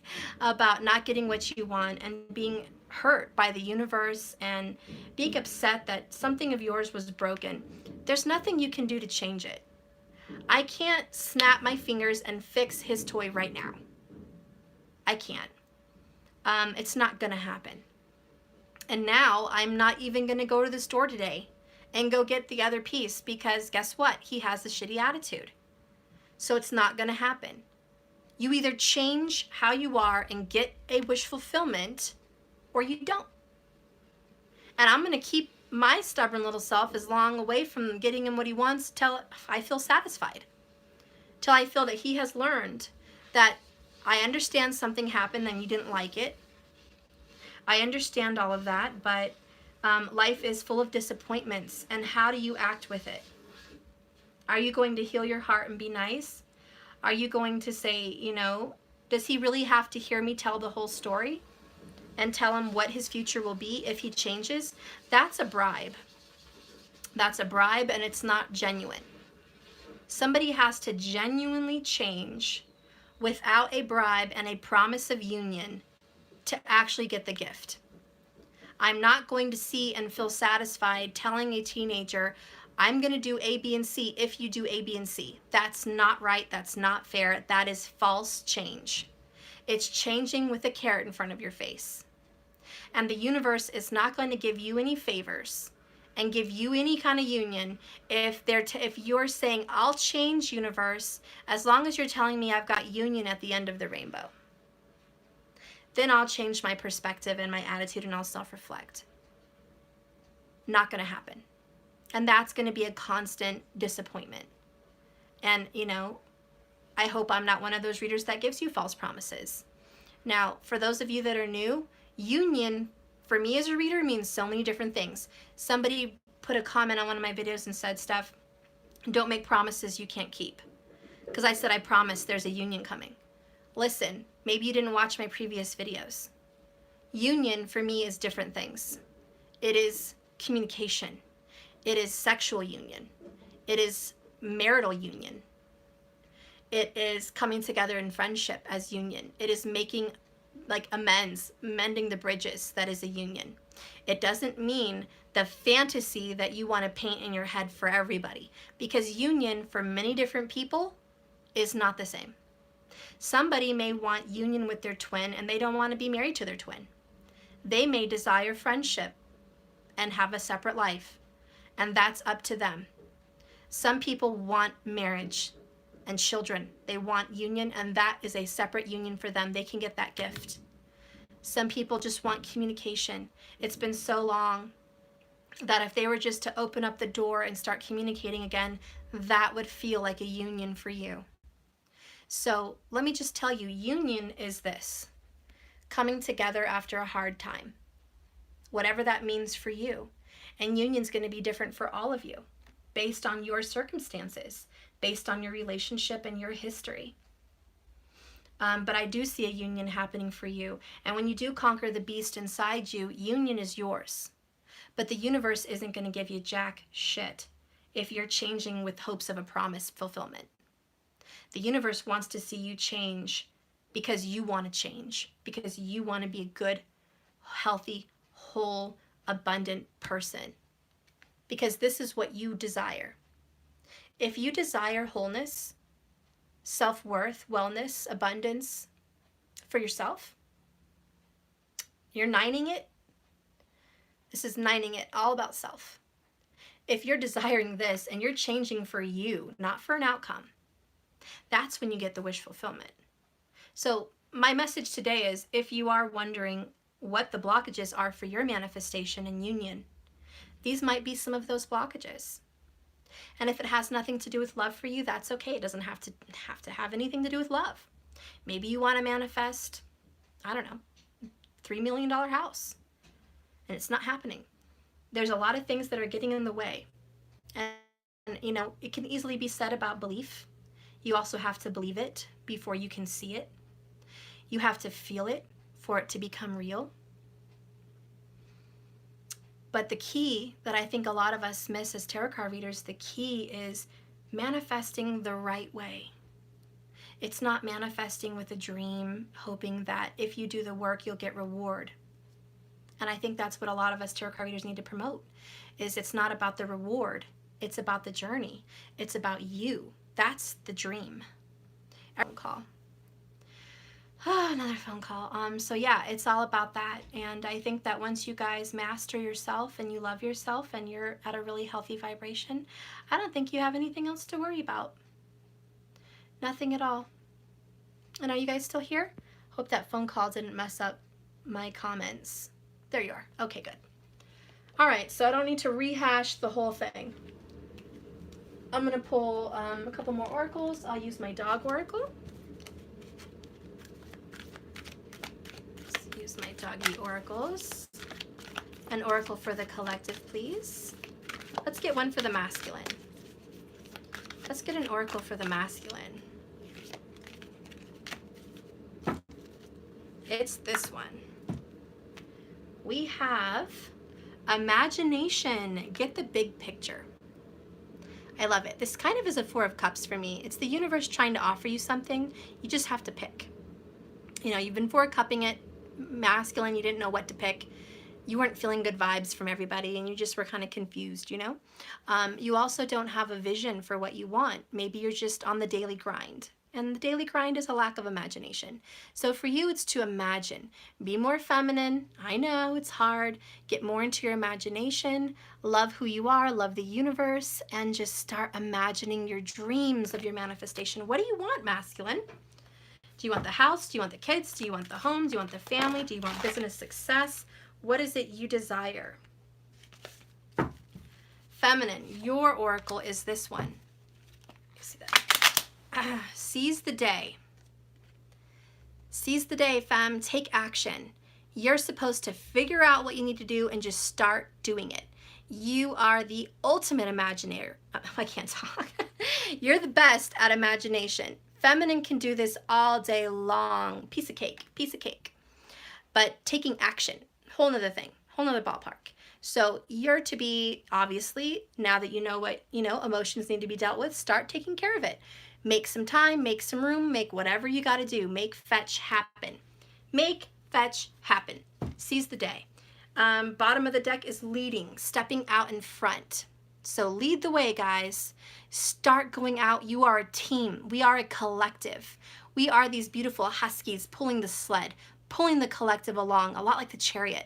about not getting what you want and being hurt by the universe and being upset that something of yours was broken, there's nothing you can do to change it. I can't snap my fingers and fix his toy right now. I can't. It's not gonna happen. And now I'm not even gonna go to the store today and go get the other piece because guess what? He has a shitty attitude. So it's not gonna happen. You either change how you are and get a wish fulfillment or you don't. And I'm gonna keep my stubborn little self as long away from getting him what he wants till I feel satisfied. Till I feel that he has learned that I understand something happened and you didn't like it. I understand all of that, but life is full of disappointments. And how do you act with it? Are you going to heal your heart and be nice? Are you going to say, you know, does he really have to hear me tell the whole story and tell him what his future will be if he changes? That's a bribe. That's a bribe, and it's not genuine. Somebody has to genuinely change without a bribe and a promise of union to actually get the gift. I'm not going to see and feel satisfied telling a teenager, I'm going to do A, B, and C if you do A, B, and C. That's not right. That's not fair. That is false change. It's changing with a carrot in front of your face. And the universe is not going to give you any favors and give you any kind of union if you're saying, I'll change, universe, as long as you're telling me I've got union at the end of the rainbow. Then I'll change my perspective and my attitude and I'll self-reflect. Not going to happen. And that's going to be a constant disappointment. And, you know, I hope I'm not one of those readers that gives you false promises. Now, for those of you that are new, union, for me as a reader, means so many different things. Somebody put a comment on one of my videos and said stuff, don't make promises you can't keep. Because I said, I promise there's a union coming. Listen, maybe you didn't watch my previous videos. Union for me is different things. It is communication. It is sexual union. It is marital union. It is coming together in friendship as union. It is making like amends, mending the bridges, that is a union. It doesn't mean the fantasy that you want to paint in your head for everybody, because union for many different people is not the same. Somebody may want union with their twin and they don't want to be married to their twin. They may desire friendship and have a separate life, and that's up to them. Some people want marriage and children. They want union, and that is a separate union for them. They can get that gift. Some people just want communication. It's been so long that if they were just to open up the door and start communicating again, that would feel like a union for you. So let me just tell you, union is this: coming together after a hard time, whatever that means for you. And union's going to be different for all of you based on your circumstances, based on your relationship and your history. But I do see a union happening for you. And when you do conquer the beast inside you, union is yours. But the universe isn't going to give you jack shit if you're changing with hopes of a promise fulfillment. The universe wants to see you change because you want to change, because you want to be a good, healthy, whole, abundant person. Because this is what you desire. If you desire wholeness, self-worth, wellness, abundance for yourself, you're nining it. This is nining it, all about self. If you're desiring this and you're changing for you, not for an outcome, that's when you get the wish fulfillment. So my message today is, if you are wondering what the blockages are for your manifestation and union, these might be some of those blockages. And if it has nothing to do with love for you, that's okay. It doesn't have to have anything to do with love. Maybe you want to manifest, I don't know, $3 million house, and it's not happening. There's a lot of things that are getting in the way. And you know, it can easily be said about belief. You also have to believe it before you can see it. You have to feel it for it to become real. But the key that I think a lot of us miss as tarot card readers, the key is manifesting the right way. It's not manifesting with a dream, hoping that if you do the work, you'll get reward. And I think that's what a lot of us tarot card readers need to promote, is it's not about the reward. It's about the journey. It's about you. That's the dream. Phone call. Oh, another phone call. So yeah, it's all about that. And I think that once you guys master yourself and you love yourself and you're at a really healthy vibration, I don't think you have anything else to worry about. Nothing at all. And are you guys still here? Hope that phone call didn't mess up my comments. There you are. Okay, good. All right, so I don't need to rehash the whole thing. I'm going to pull a couple more oracles. I'll use my dog oracle. Use my doggy oracles. An oracle for the collective, please. Let's get one for the masculine. Let's get an oracle for the masculine. It's this one. We have imagination. Get the big picture. I love it. This kind of is a Four of Cups for me. It's the universe trying to offer you something. You just have to pick. You know, you've been Four Cupping it, masculine, you didn't know what to pick. You weren't feeling good vibes from everybody and you just were kind of confused, you know? You also don't have a vision for what you want. Maybe you're just on the daily grind. And the daily grind is a lack of imagination. So for you, it's to imagine. Be more feminine. I know it's hard. Get more into your imagination. Love who you are. Love the universe. And just start imagining your dreams of your manifestation. What do you want, masculine? Do you want the house? Do you want the kids? Do you want the home? Do you want the family? Do you want business success? What is it you desire? Feminine, your oracle is this one. You see that? Seize the day. Seize the day, femme. Take action. You're supposed to figure out what you need to do and just start doing it. You are the ultimate imaginator. I can't talk. You're the best at imagination. Feminine can do this all day long. Piece of cake, piece of cake. But taking action, whole nother thing, whole nother ballpark. So you're to be, obviously, now that you know what, emotions need to be dealt with, start taking care of it. Make some time, make some room, make whatever you got to do. Make fetch happen. Make, fetch, happen. Seize the day. Bottom of the deck is leading, stepping out in front. So lead the way, guys. Start going out. You are a team. We are a collective. We are these beautiful huskies pulling the sled, pulling the collective along, a lot like the chariot.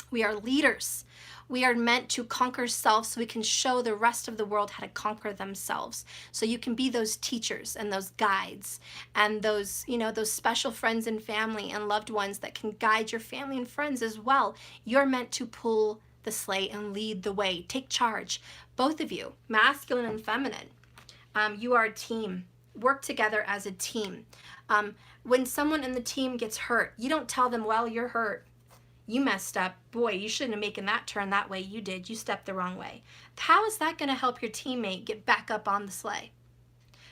We are leaders. We are meant to conquer self so we can show the rest of the world how to conquer themselves. So you can be those teachers and those guides and those, those special friends and family and loved ones that can guide your family and friends as well. You're meant to pull the sleigh and lead the way. Take charge. Both of you, masculine and feminine. You are a team. Work together as a team. When someone in the team gets hurt, you don't tell them, well, you're hurt. You messed up. Boy, you shouldn't have making that turn that way. You did. You stepped the wrong way. How is that going to help your teammate get back up on the sleigh?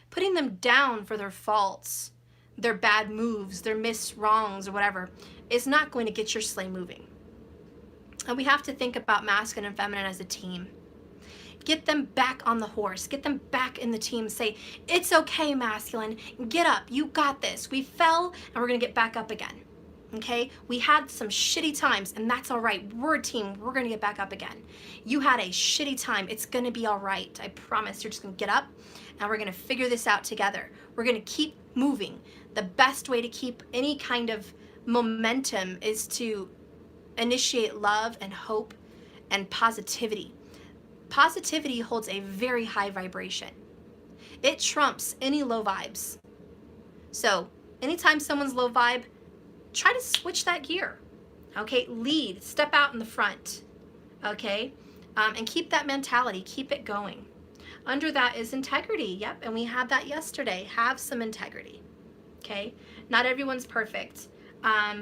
Putting them down for their faults, their bad moves, their missed wrongs or whatever is not going to get your sleigh moving. And we have to think about masculine and feminine as a team. Get them back on the horse. Get them back in the team. Say, it's okay, masculine. Get up. You got this. We fell and we're going to get back up again. Okay, we had some shitty times and that's all right. We're a team. We're going to get back up again. You had a shitty time. It's going to be all right. I promise. You're just going to get up and we're going to figure this out together. We're going to keep moving. The best way to keep any kind of momentum is to initiate love and hope and positivity. Positivity holds a very high vibration. It trumps any low vibes. So anytime someone's low vibe, try to switch that gear, okay? Lead, step out in the front, okay? And keep that mentality, keep it going. Under that is integrity, yep, and we had that yesterday. Have some integrity, okay? Not everyone's perfect.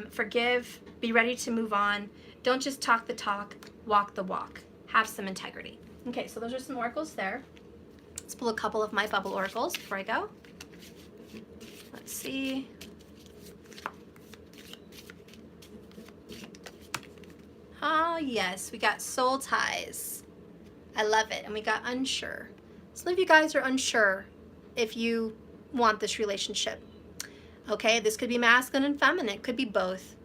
Forgive, be ready to move on. Don't just talk the talk, walk the walk. Have some integrity. Okay, so those are some oracles there. Let's pull a couple of my bubble oracles before I go. Let's see. Oh, yes, we got soul ties. I love it. And we got unsure. Some of you guys are unsure if you want this relationship. Okay, this could be masculine and feminine. It could be both.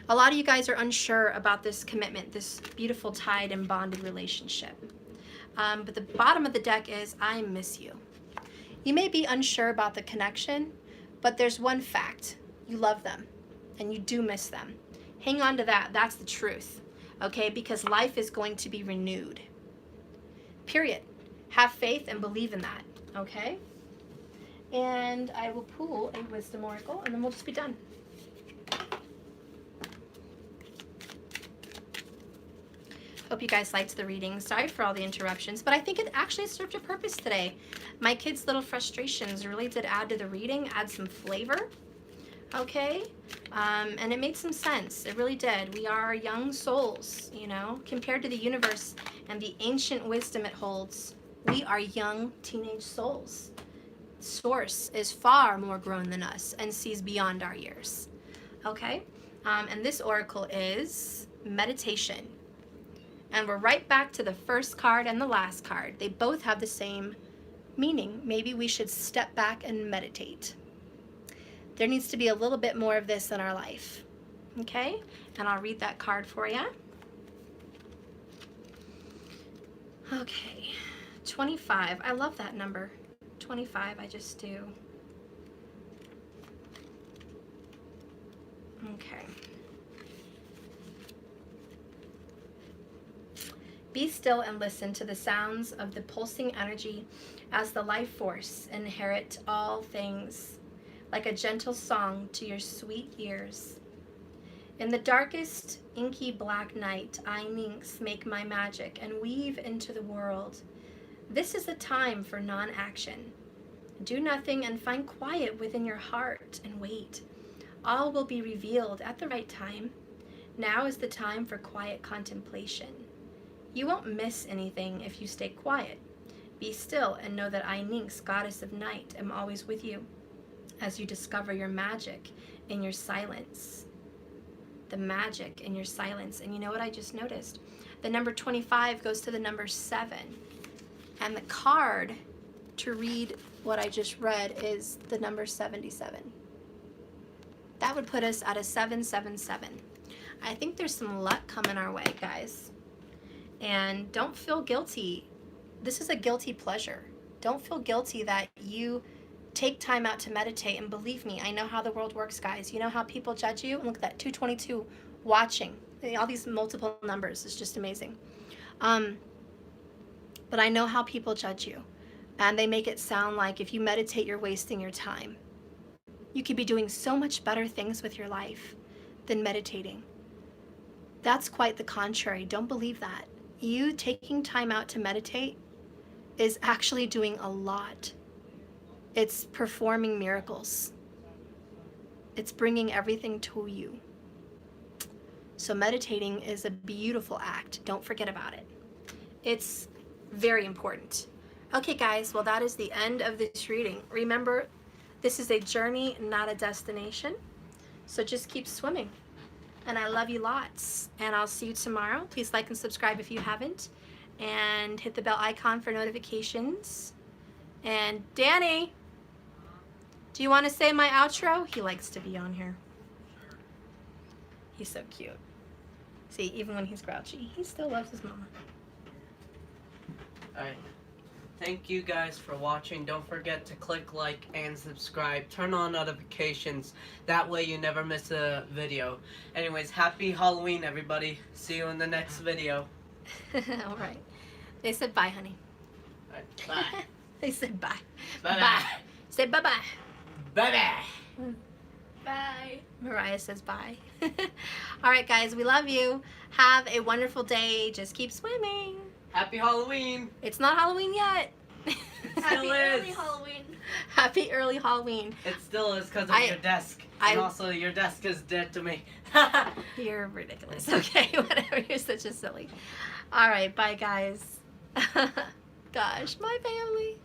A lot of you guys are unsure about this commitment, this beautiful tied and bonded relationship. But the bottom of the deck is, I miss you. You may be unsure about the connection, but there's one fact. You love them, and you do miss them. Hang on to that. That's the truth. Okay, because life is going to be renewed. Period. Have faith and believe in that. Okay? And I will pull a wisdom oracle, and then we'll just be done. Hope you guys liked the reading. Sorry for all the interruptions, but I think it actually served a purpose today. My kids' little frustrations really did add to the reading, add some flavor. Okay? And it made some sense. It really did. We are young souls, compared to the universe and the ancient wisdom it holds. We are young teenage souls. Source is far more grown than us and sees beyond our years. Okay? And this oracle is meditation. And we're right back to the first card and the last card. They both have the same meaning. Maybe we should step back and meditate. There needs to be a little bit more of this in our life. Okay? And I'll read that card for you. Okay. 25. I love that number. 25, I just do. Okay. Be still and listen to the sounds of the pulsing energy as the life force inherit all things, like a gentle song to your sweet ears. In the darkest, inky black night, I minx make my magic and weave into the world. This is a time for non-action. Do nothing and find quiet within your heart and wait. All will be revealed at the right time. Now is the time for quiet contemplation. You won't miss anything if you stay quiet. Be still and know that I, Nyx, goddess of night, am always with you as you discover your magic in your silence. The magic in your silence. And you know what I just noticed? The number 25 goes to the number 7. And the card to read what I just read is the number 77. That would put us at a 777. I think there's some luck coming our way, guys. And don't feel guilty. This is a guilty pleasure. Don't feel guilty that you take time out to meditate. And believe me, I know how the world works, guys. You know how people judge you? Look at that, 222 watching. All these multiple numbers is just amazing. But I know how people judge you. And they make it sound like if you meditate, you're wasting your time. You could be doing so much better things with your life than meditating. That's quite the contrary. Don't believe that. You taking time out to meditate is actually doing a lot. It's performing miracles. It's bringing everything to you. So meditating is a beautiful act. Don't forget about it. It's very important. Okay, guys, well, that is the end of this reading. Remember, this is a journey, not a destination. So just keep swimming. And I love you lots. And I'll see you tomorrow. Please like and subscribe if you haven't. And hit the bell icon for notifications. And Danny, do you want to say my outro? He likes to be on here. He's so cute. See, even when he's grouchy, he still loves his mama.
Alright. Thank you guys for watching. Don't forget to click like and subscribe. Turn on notifications. That way you never miss a video. Anyways, happy Halloween, everybody. See you in the next video.
All right. They said bye, honey.
Alright, bye.
They said bye.
Bye-bye.
Bye. Say bye-bye.
Bye-bye.
Bye.
Mariah says bye. All right, guys. We love you. Have a wonderful day. Just keep swimming.
Happy Halloween.
It's not Halloween yet.
It
Happy
still
early
is.
Halloween.
Happy early Halloween.
It still is because of your desk. And also your desk is dead to me.
You're ridiculous. Okay, whatever. You're such a silly. All right, bye, guys. Gosh, my family.